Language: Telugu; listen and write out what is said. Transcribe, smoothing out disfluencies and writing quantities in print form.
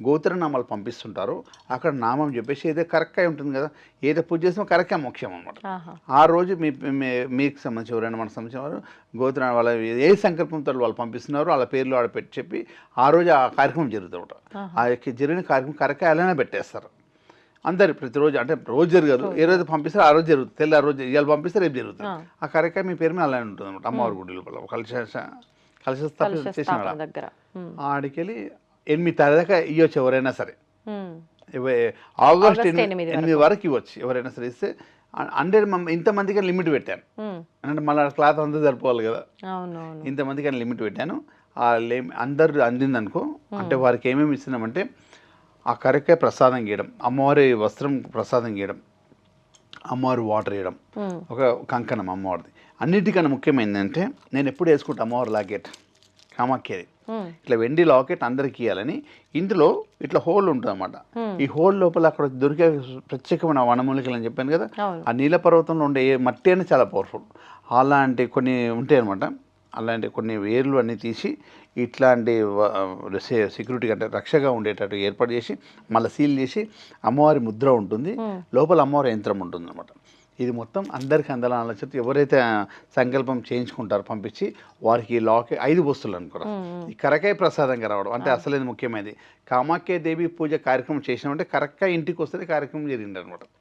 గోత్రనామాలు పంపిస్తుంటారో అక్కడ నామం చెప్పేసి ఏదో కరెక్ట్గా ఉంటుంది కదా, ఏదో పూజ చేసినా కరెక్ట్గా ముఖ్యం అనమాట. ఆ రోజు మీకు సంబంధించి ఎవరైనా మనకు సంబంధించిన వారు గోత్ర వాళ్ళ ఏ సంకల్పంతో వాళ్ళు పంపిస్తున్నారో వాళ్ళ పేర్లు ఆడ పెట్టి చెప్పి ఆ రోజు ఆ కార్యక్రమం జరుగుతుంట. ఆ జరిగిన కార్యక్రమం కరెక్ట్గా అలానే పెట్టేస్తారు అందరు. ప్రతిరోజు అంటే రోజు జరగదు, ఏ రోజు పంపిస్తారు ఆ రోజు జరుగుతుంది. తెల్ల ఆ రోజు ఇవాళ పంపిస్తే రేపు జరుగుతుంది. ఆ కార్యక్రమం మీ పేరు మీద అలానే ఉంటుంది అనమాట. అమ్మవారి గుడి లోపల కలిసి స్థాపన చేసిన ఆడికెళ్ళి 8 తారీఖు దాకా ఇవ్వచ్చు ఎవరైనా సరే. ఆగస్ట్ 8 వరకు ఇవ్వచ్చు ఎవరైనా సరే. ఇస్తే 100 ఇంతమందికి లిమిట్ పెట్టాను. అంటే మళ్ళీ క్లాత్ అంతా సరిపోవాలి కదా, ఇంతమందికి అని లిమిట్ పెట్టాను. అందరు అందిందనుకో, అంటే వారికి ఏమేమి ఇస్తున్నామంటే ఆ కరెక్ట్గా ప్రసాదం గీయడం, అమ్మవారి వస్త్రం ప్రసాదం గీయడం, అమ్మవారి వాటర్ వేయడం, ఒక కంకణం అమ్మవారిది. అన్నిటికన్నా ముఖ్యమైనదంటే నేను ఎప్పుడు వేసుకుంటా అమ్మవారి లాకెట్ కామాఖ్యది, ఇట్లా వెండి లాకెట్ అందరికి ఇవ్వాలని. ఇందులో ఇట్లా హోల్ ఉంటుంది అన్నమాట. ఈ హోల్ లోపల అక్కడ దొరికే ప్రత్యేకమైన వనమూలికలు అని చెప్పాను కదా, ఆ నీల పర్వతంలో ఉండే మట్టి అనేది చాలా పవర్ఫుల్. అలాంటి కొన్ని ఉంటాయి అనమాట. అలాంటి కొన్ని వేర్లు అన్నీ తీసి ఇట్లాంటి సెక్యూరిటీ అంటే రక్షగా ఉండేటట్టు ఏర్పాటు చేసి మళ్ళీ సీల్ చేసి అమ్మవారి ముద్ర ఉంటుంది, లోపల అమ్మవారి యంత్రం ఉంటుంది అనమాట. ఇది మొత్తం అందరికీ అందాలని చెప్పి ఎవరైతే సంకల్పం చేయించుకుంటారో పంపించి వారికి లాక్ 5 వస్తువులు అనుకోరా ఈ కరకాయ ప్రసాదంగా రావడం అంటే అసలేదు ముఖ్యమైనది. కామాఖ్య దేవి పూజ కార్యక్రమం చేసినామంటే కరెక్ట్గా ఇంటికి వస్తే కార్యక్రమం జరిగింది అనమాట.